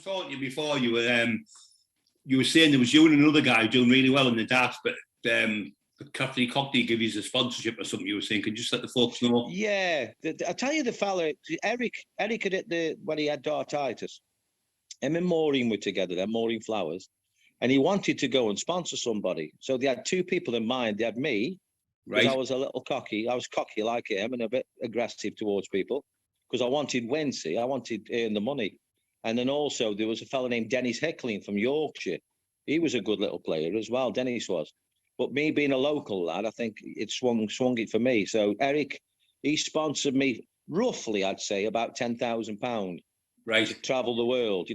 was talking to you before. You were saying there was you and another guy doing really well in the darts, but Cockerill give you a sponsorship or something. You were saying, could you just let the folks know? Yeah, I tell you, the fella Eric had it when he had dartitis. Him and Maureen were together. Then Maureen Flowers, and he wanted to go and sponsor somebody. So they had two people in mind. They had me, because I was a little cocky. I was cocky like him and a bit aggressive towards people, because I wanted Wincy. I wanted to earn the money. And then also there was a fellow named Dennis Hickling from Yorkshire. He was a good little player as well, Dennis was. But me being a local lad, I think it swung it for me. So Eric, he sponsored me roughly, I'd say, about £10,000. Right. To travel the world,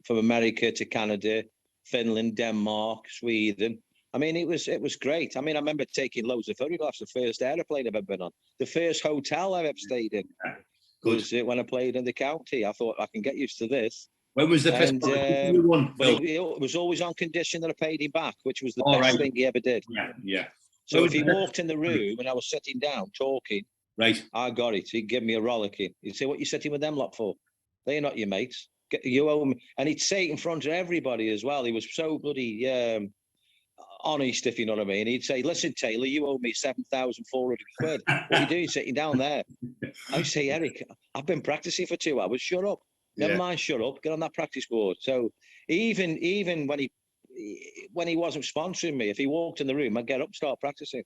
from America to Canada, Finland, Denmark, Sweden. I mean, it was great. I mean, I remember taking loads of photographs. The first aeroplane I've ever been on, the first hotel I've ever stayed in, was when I played in the county. I thought I can get used to this. When was the first one? It was always on condition that I paid him back, which was the best thing he ever did. Yeah. So if he walked in the room and I was sitting down talking, right, I got it. He'd give me a rollicking. He'd say, "What you sitting with them lot for? They're not your mates. You owe me." And he'd say it in front of everybody as well. He was so bloody honest, if you know what I mean. He'd say, "Listen, Taylor, you owe me 7,400 quid. What are you doing sitting down there?" I say, "Eric, I've been practicing for 2 hours. Shut up. Never mind, shut up. Get on that practice board." So even when he wasn't sponsoring me, if he walked in the room, I'd get up and start practicing.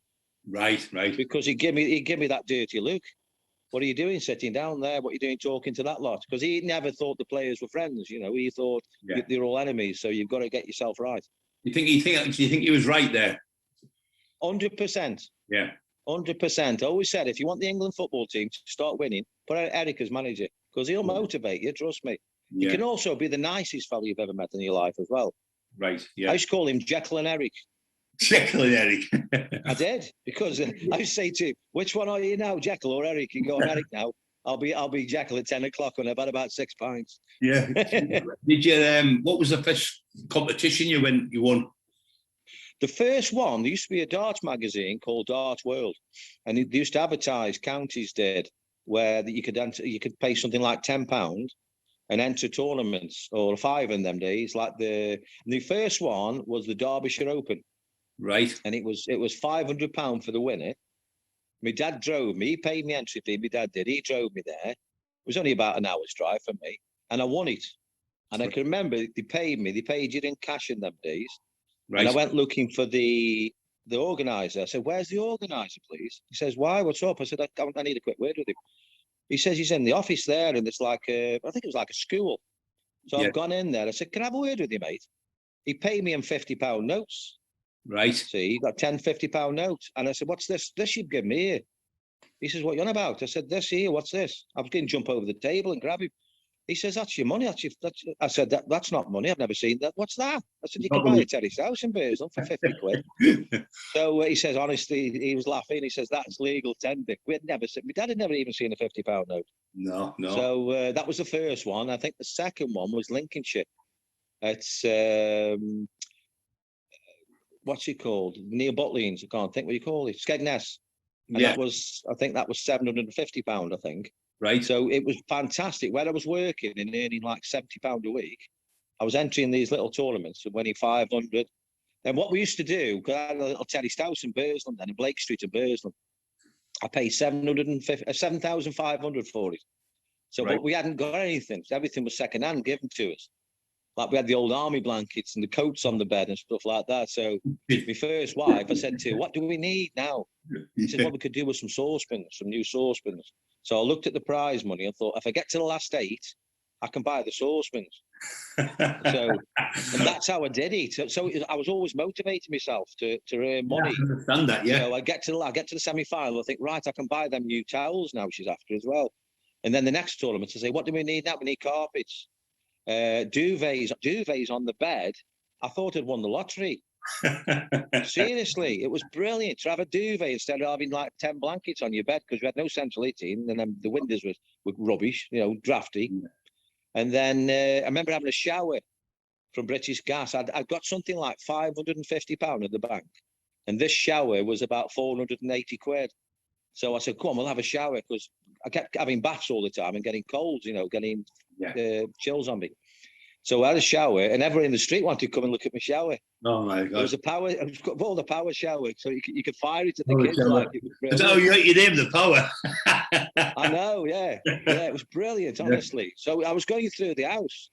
Right. Because he'd give me that dirty look. "What are you doing sitting down there? What are you doing talking to that lot?" Because he never thought the players were friends. He thought they're all enemies. So you've got to get yourself right. Do you think he was right there? 100%. Yeah. 100%. I always said, if you want the England football team to start winning, put out Eric as manager, because he'll motivate you. Trust me. Yeah. He can also be the nicest fellow you've ever met in your life as well. Right. Yeah. I used to call him Jekyll and Eric. Jekyll and Eric. I did, because I used to say to him, "Which one are you now, Jekyll or Eric?" You go, "I'm Eric now. I'll be Jekyll at 10 o'clock when I've had about 6 pints." Yeah. Did you? What was the first competition you won? The first one, there used to be a darts magazine called Darts World, and they used to advertise, counties did, where you could pay something like £10 and enter tournaments, or 5 in them days. Like the first one was the Derbyshire Open. Right. And it was £500 for the winner. My dad drove me. He paid me entry fee. My dad did. He drove me there. It was only about an hour's drive for me, and I won it. And I can remember they paid you in cash in them days. Right. And I went looking for the organizer. I said, "Where's the organizer, please?" He says, "Why? What's up?" I said, I need a quick word with him." He says he's in the office there, and it's like I think it was like a school. So I've gone in there. I said, "Can I have a word with you, mate?" He paid me in £50 notes. Right. See, he got 10 £50 notes. And I said, "What's this? This you've given me here?" He says, "What you on about?" I said, "This here, what's this?" I was going to jump over the table and grab him. He says, "That's your money." I said, that's not money. I've never seen that. "What's that?" I said, "You can buy a terrace house in Bristow for 50 quid. So he says, honestly, he was laughing. He says, "That's legal tender." My dad had never even seen a £50 note. No. So that was the first one. I think the second one was Lincolnshire. It's what's it called? Near Butlins. I can't think what you call it. Skegness. And I think that was £750, I think. Right. So it was fantastic. Where I was working and earning like £70 a week, I was entering these little tournaments and winning 500. And what we used to do, because I had a little terraced house in Burslem then, in Blake Street in Burslem, I paid 7,500 for it. So, but we hadn't got anything. Everything was second hand given to us. Like we had the old army blankets and the coats on the bed and stuff like that. So my first wife, I said to her, "What do we need now?" She said, "What we could do with some saucepans, some new saucepans." So I looked at the prize money and thought, if I get to the last 8, I can buy the saucepans. And that's how I did it. So I was always motivating myself to earn money. I understand that, yeah. So I get to the semi-final. I think, right, I can buy them new towels now. She's after as well. And then the next tournament, I say, "What do we need now? We need carpets, duvets on the bed." I thought I'd won the lottery. Seriously, it was brilliant to have a duvet instead of having like 10 blankets on your bed, because we had no central heating, and then the windows were rubbish, drafty. And then I remember having a shower from British Gas. I'd got something like £550 at the bank, and this shower was about 480 quid. So I said, "Come on, we'll have a shower," because I kept having baths all the time and getting colds, getting chills on me. So I had a shower, and everyone in the street wanted to come and look at my shower. Oh my It God. was all the power shower, so you could fire it at the Oh, kids. Like, it was oh, brilliant. you named the power. I know, yeah, it was brilliant, honestly. So I was going through the house,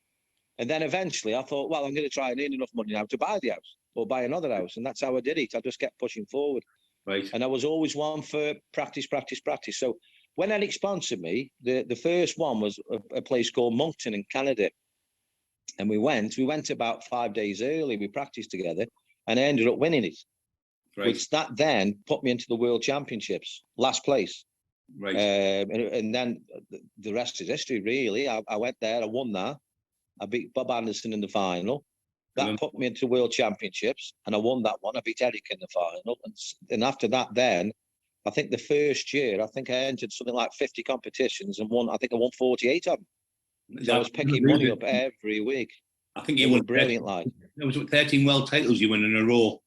and then eventually I thought, well, I'm going to try and earn enough money now to buy the house or buy another house, and that's how I did it. I just kept pushing forward, Right. and I was always one for practice. So when Eric sponsored me, the first one was a place called Moncton in Canada. And we went about 5 days early. We practiced together, and I ended up winning it. Right. Which that then put me into the World Championships, last place. Right. And then the rest is history, really. I went there, I won that. I beat Bob Anderson in the final. That put me into the World Championships, and I won that one. I beat Eric in the final. And after that, then, I think the first year, I think I entered something like 50 competitions and won. I think I won 48 of them. So I was picking money up every week. I think you won brilliant. Like there was 13 world titles you won in a row.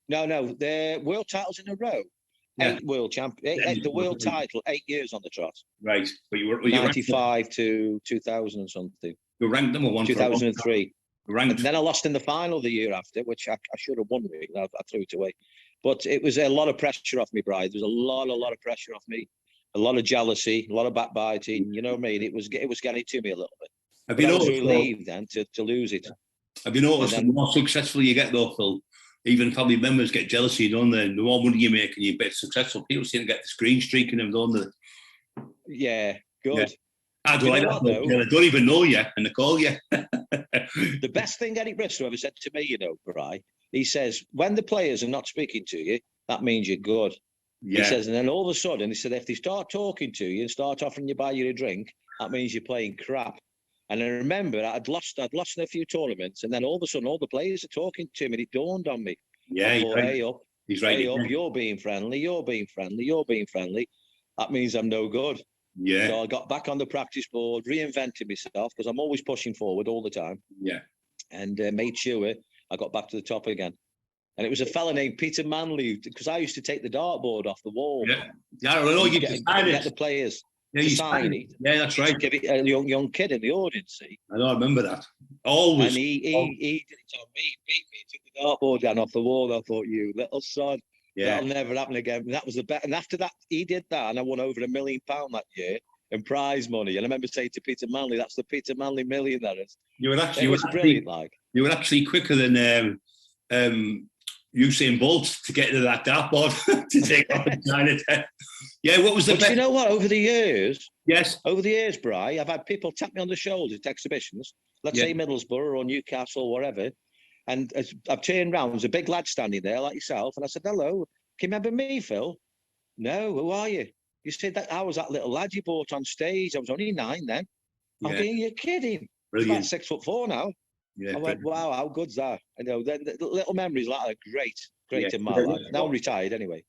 No, the world titles in a row. Yeah. 8 world the world title, 8 years on the trot. Right, but you were 95 to 2000 and something. You ranked number one. 2003. Ranked. And then I lost in the final the year after, which I should have won. Really. I threw it away. But it was a lot of pressure off me, Brian. There was a lot of pressure off me. A lot of jealousy, a lot of backbiting. You know what I mean? It was getting to me a little bit. Have you noticed? I was relieved then to lose it. Have you noticed the more successful you get, though, Phil? Even family members get jealousy, don't they? The more money you make and you're a bit successful, people seem to get this green streak in them, don't they? Yeah, good. Yeah. I don't like that. I don't even know you, and they call you. The best thing Eric Bristow ever said to me, you know, Bri, he says, when the players are not speaking to you, that means you're good. Yeah. He says, and then all of a sudden, he said, if they start talking to you and start offering you buy you a drink, that means you're playing crap. And I remember I'd lost in a few tournaments, and then all of a sudden, all the players are talking to me, and it dawned on me. Yeah, thought, right. Hey up, he's right. Hey up, you're being friendly. That means I'm no good. Yeah. So I got back on the practice board, reinvented myself, because I'm always pushing forward all the time. Yeah. And made sure I got back to the top again. And it was a fella named Peter Manley, because I used to take the dartboard off the wall. Yeah, I know you get the players. Yeah, you sign it. Yeah, that's right. Give it a young kid in the audience. See? I know, I remember that. Always. And he did it on me, beat me, took the dartboard down off the wall. I thought, you little son, that'll never happen again. And that was the bet. And after that, he did that, and I won over £1 million that year in prize money. And I remember saying to Peter Manley, "That's the Peter Manley million." That is. You were actually brilliant. Like you were actually quicker than Usain Bolt to get to that dartboard to take off and sign it. Yeah, what was the best? You know what? Over the years, Bri, I've had people tap me on the shoulder at exhibitions, let's say Middlesbrough or Newcastle, whatever. And I've turned round, there's a big lad standing there like yourself, and I said, "Hello, can you remember me, Phil?" "No, who are you?" "You said that I was that little lad you brought on stage. I was only 9 then." Yeah. "Okay, you're kidding." Brilliant. He's about 6'4" now. Yeah, I went, wow, how good's that? I know the little memories like that are great in my life. Now I'm retired anyway.